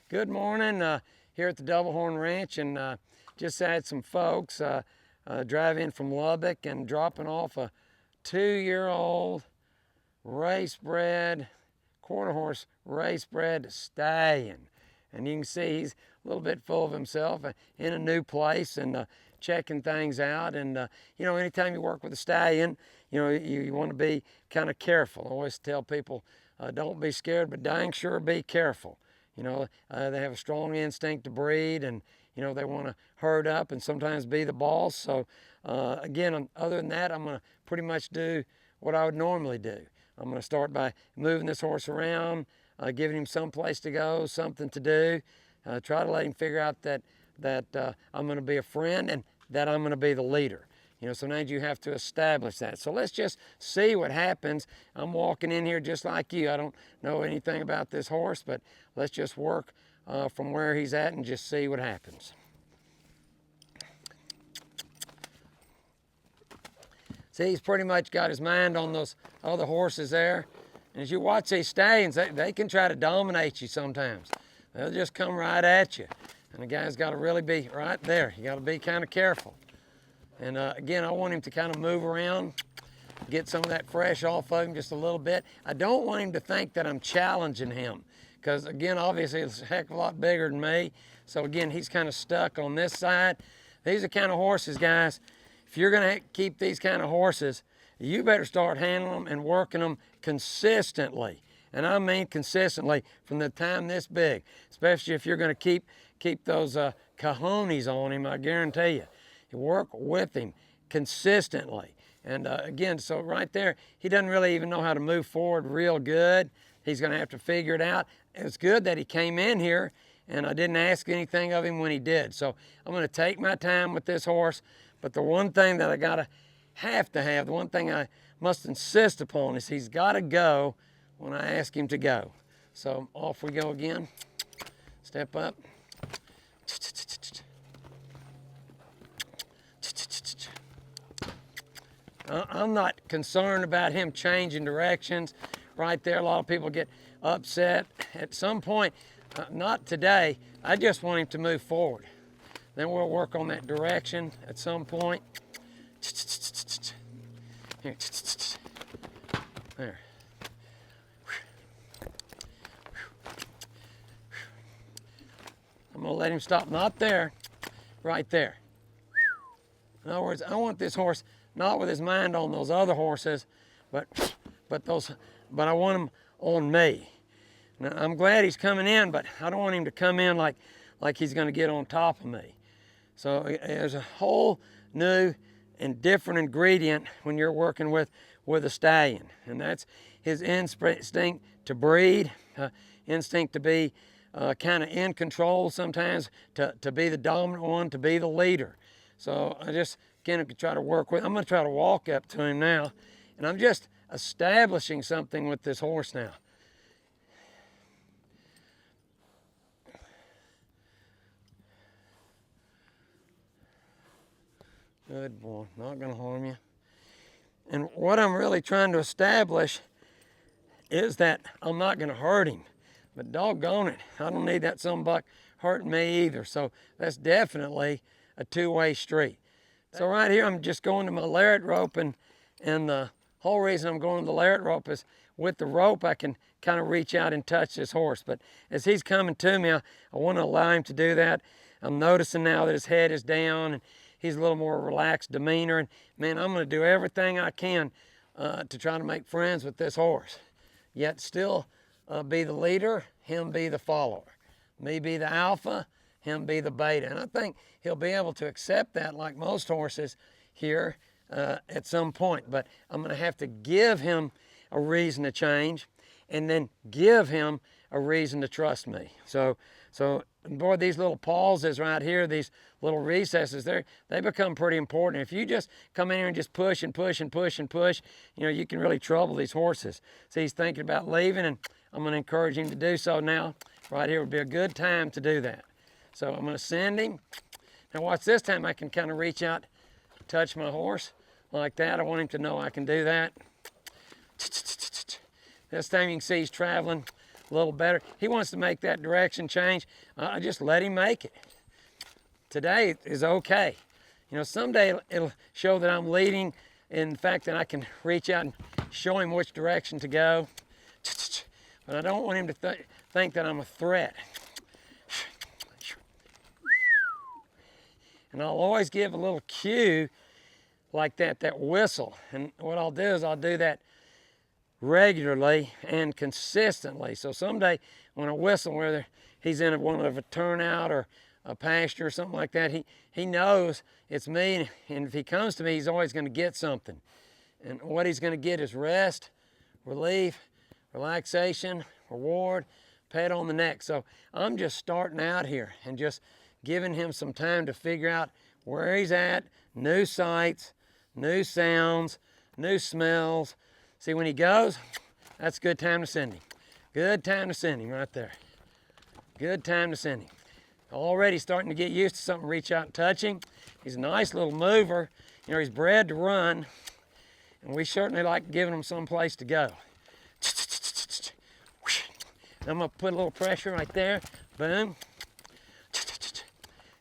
Good morning here at the Double Horn Ranch, and just had some folks drive in from Lubbock and dropping off a 2-year-old racebred, quarter horse racebred stallion. And you can see he's a little bit full of himself in a new place and checking things out. And anytime you work with a stallion, you want to be kind of careful. I always tell people, don't be scared, but dang sure be careful. They have a strong instinct to breed, and they want to herd up and sometimes be the boss. So again, other than that, I'm going to pretty much do what I would normally do. I'm going to start by moving this horse around, giving him some place to go, something to do. Try to let him figure out that I'm going to be a friend and that I'm going to be the leader. Sometimes you have to establish that. So let's just see what happens. I'm walking in here just like you. I don't know anything about this horse, but let's just work from where he's at and just see what happens. See, he's pretty much got his mind on those other horses there. And as you watch these stallions, they can try to dominate you sometimes. They'll just come right at you. And the guy's got to really be right there. You got to be kind of careful. And again, I want him to kind of move around, get some of that fresh off of him just a little bit. I don't want him to think that I'm challenging him, because again, obviously it's a heck of a lot bigger than me. So again, he's kind of stuck on this side. These are kind of horses, guys. If you're going to keep these kind of horses, you better start handling them and working them consistently. And I mean consistently from the time this big, especially if you're going to keep those cojones on him, I guarantee you. You work with him consistently. And again, so right there, he doesn't really even know how to move forward real good. He's going to have to figure it out. It's good that he came in here and I didn't ask anything of him when he did. So I'm going to take my time with this horse. But the one thing that I have to have, the one thing I must insist upon is he's got to go when I ask him to go. So off we go again. Step up. I'm not concerned about him changing directions right there. A lot of people get upset. At some point, not today, I just want him to move forward. Then we'll work on that direction at some point. Here. There. I'm going to let him stop. Not there, right there. In other words, I want this horse not with his mind on those other horses, but I want him on me. Now, I'm glad he's coming in, but I don't want him to come in like he's going to get on top of me. So there's a whole new and different ingredient when you're working with a stallion, and that's his instinct to breed, instinct to be kind of in control sometimes, to be the dominant one, to be the leader. So I just, again, try to work with, I'm going to try to walk up to him now, and I'm just establishing something with this horse now. Good boy, not going to harm you. And what I'm really trying to establish is that I'm not going to hurt him. But doggone it, I don't need that buck hurting me either. So that's definitely a two-way street. So right here, I'm just going to my lariat rope, and the whole reason I'm going to the lariat rope is with the rope, I can kind of reach out and touch this horse. But as he's coming to me, I want to allow him to do that. I'm noticing now that his head is down, and he's a little more relaxed demeanor. And man, I'm going to do everything I can to try to make friends with this horse, yet still be the leader, him be the follower. Me be the alpha, him be the beta. And I think he'll be able to accept that like most horses here at some point. But I'm going to have to give him a reason to change, and then give him a reason to trust me. So boy, these little pauses right here, these little recesses, they become pretty important. If you just come in here and just push and push and push and push, you can really trouble these horses. See, he's thinking about leaving, and I'm going to encourage him to do so now. Right here would be a good time to do that. So I'm going to send him. Now watch, this time I can kind of reach out, touch my horse like that. I want him to know I can do that. This time you can see he's traveling a little better. He wants to make that direction change. I just let him make it. Today is okay. You know, someday it'll show that I'm leading in the fact that I can reach out and show him which direction to go. But I don't want him to think that I'm a threat. And I'll always give a little cue like that whistle. And what I'll do is I'll do that regularly and consistently. So someday when I whistle, whether he's in one of a turnout or a pasture or something like that, he knows it's me, and if he comes to me, he's always going to get something. And what he's going to get is rest, relief, relaxation, reward, pat on the neck. So I'm just starting out here and just giving him some time to figure out where he's at, new sights, new sounds, new smells. See, when he goes, that's a good time to send him. Good time to send him right there. Good time to send him. Already starting to get used to something, reach out and touch him. He's a nice little mover. You know, he's bred to run, and we certainly like giving him some place to go. I'm gonna put a little pressure right there, boom.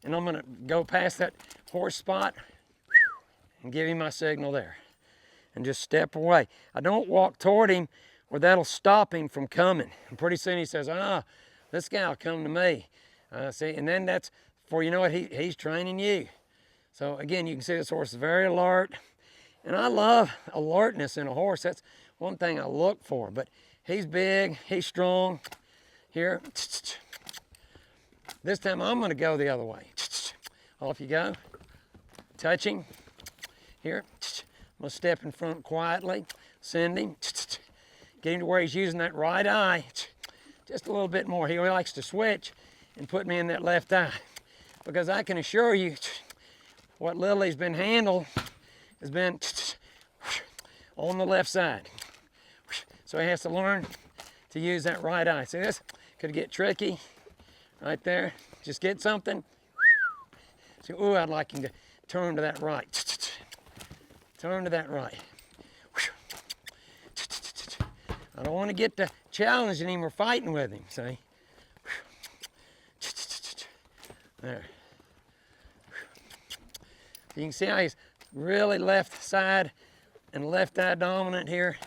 And I'm gonna go past that horse spot and give him my signal there. And just step away. I don't walk toward him or that'll stop him from coming. And pretty soon he says, this guy will come to me. See, and then that's for, you know what, he's training you. So again, you can see this horse is very alert. And I love alertness in a horse. That's one thing I look for. But he's big, he's strong. Here, this time I'm gonna go the other way. Off you go. Touch him. Here, I'm gonna step in front quietly, send him. Get him to where he's using that right eye. Just a little bit more. He likes to switch and put me in that left eye. Because I can assure you, what little he's been handled has been on the left side. So he has to learn to use that right eye. See, this could get tricky right there. Just get something. See, ooh, I'd like him to turn to that right. Turn to that right. I don't want to get to challenging him or fighting with him, see? There. You can see how he's really left side and left eye dominant here.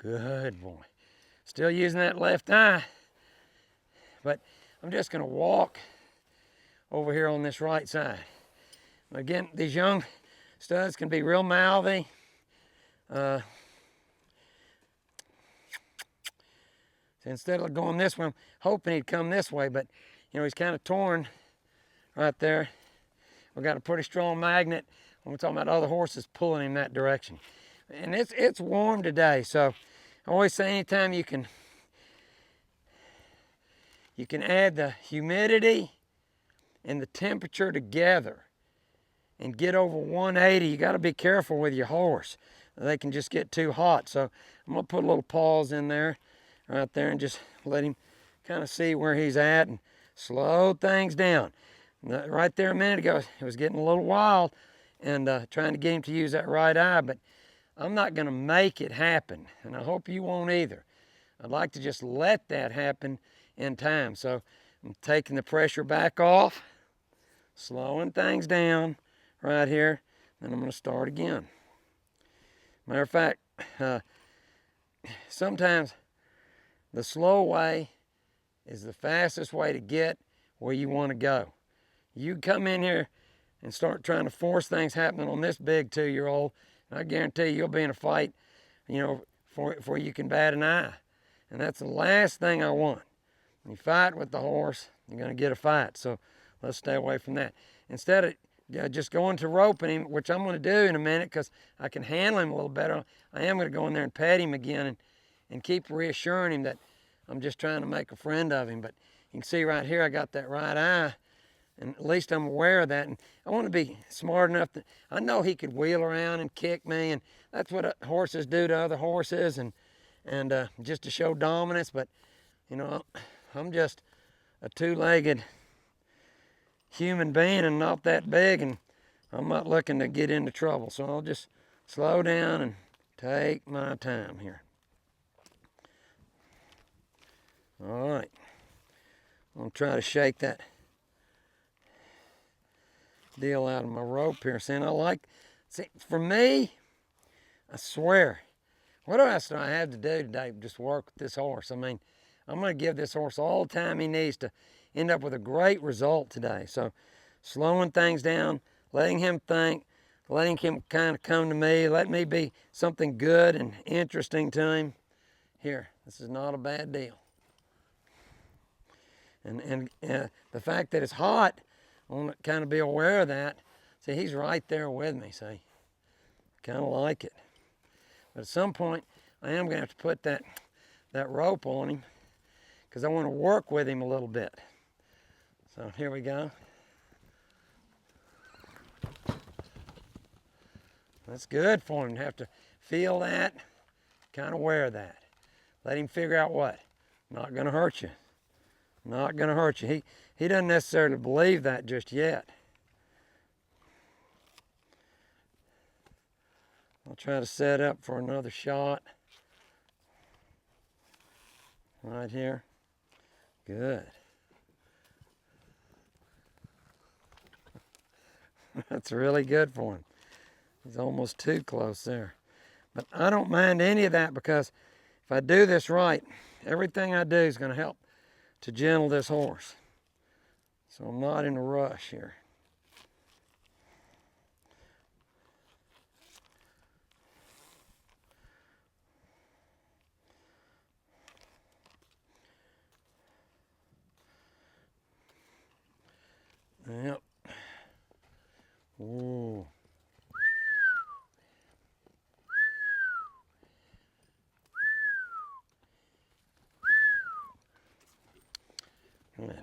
Good boy. Still using that left eye, but I'm just going to walk over here on this right side. Again, these young studs can be real mouthy. So instead of going this way, I'm hoping he'd come this way, but you know, he's kind of torn right there. We've got a pretty strong magnet when we're talking about other horses pulling him that direction. And it's warm today, so I always say anytime you can add the humidity and the temperature together and get over 180, you got to be careful with your horse. They can just get too hot. So I'm going to put a little pause in there, right there, and just let him kind of see where he's at and slow things down. Right there a minute ago, it was getting a little wild and trying to get him to use that right eye, but I'm not going to make it happen, and I hope you won't either. I'd like to just let that happen in time. So I'm taking the pressure back off, slowing things down right here, then I'm going to start again. Matter of fact, sometimes the slow way is the fastest way to get where you want to go. You come in here and start trying to force things happening on this big 2-year-old, I guarantee you'll be in a fight, you know, before you can bat an eye. And that's the last thing I want. When you fight with the horse, you're going to get a fight. So let's stay away from that. Instead of just going to roping him, which I'm going to do in a minute because I can handle him a little better, I am going to go in there and pat him again and keep reassuring him that I'm just trying to make a friend of him. But you can see right here, I got that right eye. And at least I'm aware of that. And I want to be smart enough that I know he could wheel around and kick me, and that's what horses do to other horses, and just to show dominance. But you know, I'm just a two-legged human being and not that big, and I'm not looking to get into trouble. So I'll just slow down and take my time here. All right. I'm going to try to shake that deal out of my rope here. See, for me, I swear, what else do I have to do today? Just work with this horse. I mean, I'm going to give this horse all the time he needs to end up with a great result today. So slowing things down, letting him think, letting him kind of come to me, let me be something good and interesting to him. Here, this is not a bad deal. And the fact that it's hot, I want to kind of be aware of that. See, he's right there with me, see? Kind of like it. But at some point, I am going to have to put that rope on him because I want to work with him a little bit. So here we go. That's good for him to have to feel that, kind of wear that. Let him figure out what? Not going to hurt you. Not going to hurt you. He doesn't necessarily believe that just yet. I'll try to set up for another shot. Right here. Good. That's really good for him. He's almost too close there. But I don't mind any of that because if I do this right, everything I do is going to help to gentle this horse. So I'm not in a rush here. Yep. Ooh. Good.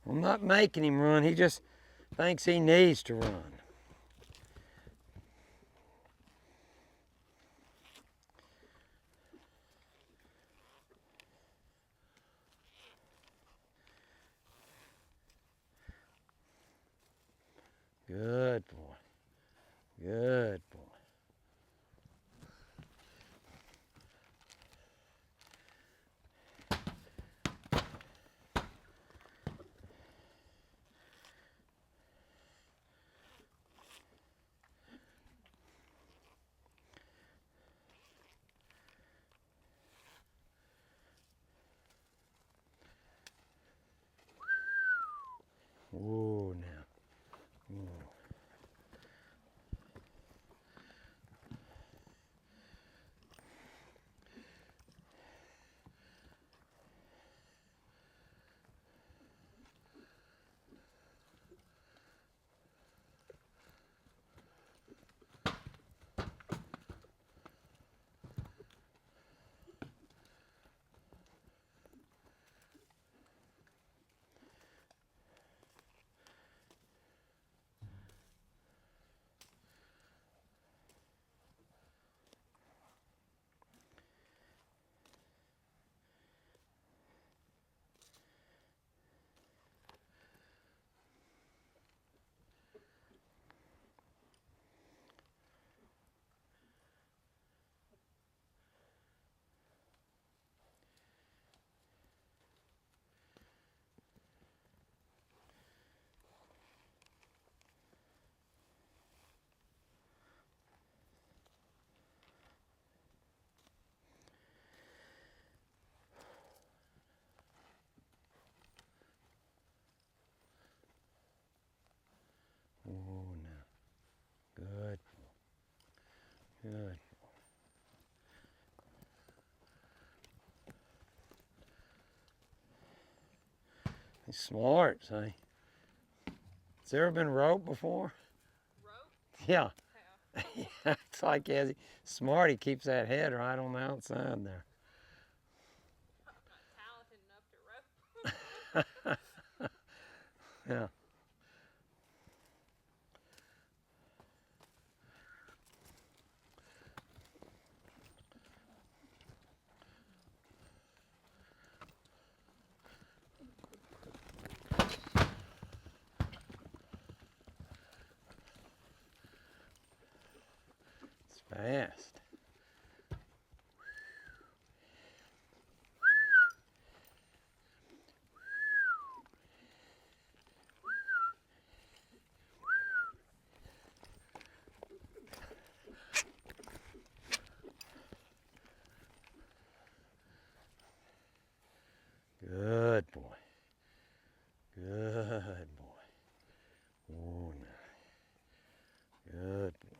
I'm not making him run. He just thinks he needs to run. Good boy. Good boy. Ooh, now. Ooh. Ooh, now. Good. Good. He's smart, see? Has there ever been rope before? Yeah. It's like as smart, he keeps that head right on the outside there. I'm not talented enough to rope. Yeah. It's fast. Good boy. Good boy. Oh, no. Good boy.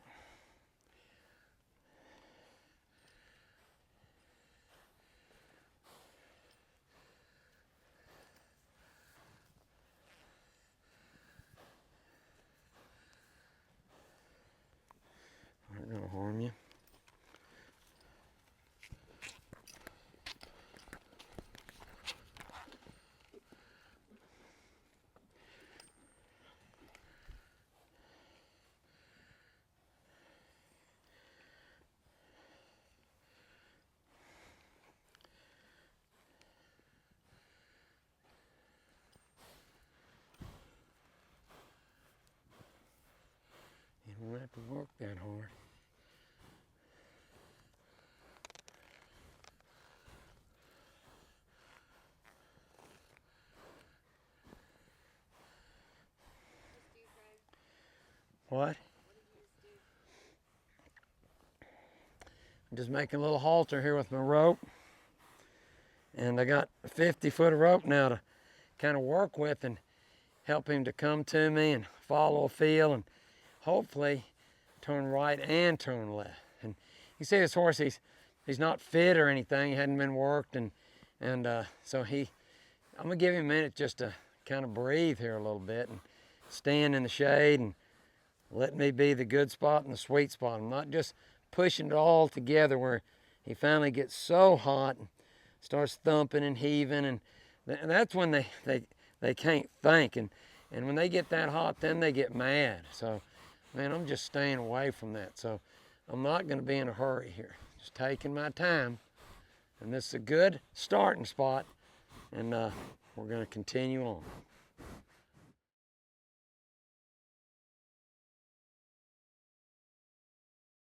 Not gonna harm you. You don't have to work that hard. What? What did you just do? I'm just making a little halter here with my rope. And I got a 50-foot of rope now to kind of work with and help him to come to me and follow a feel and hopefully turn right and turn left. And you see this horse, he's not fit or anything. He hadn't been worked, and so I'm gonna give him a minute just to kind of breathe here a little bit and stand in the shade and let me be the good spot and the sweet spot. I'm not just pushing it all together where he finally gets so hot and starts thumping and heaving, and that's when they can't think. And when they get that hot, then they get mad. So, man, I'm just staying away from that. So I'm not going to be in a hurry here. Just taking my time. And this is a good starting spot. And we're going to continue on.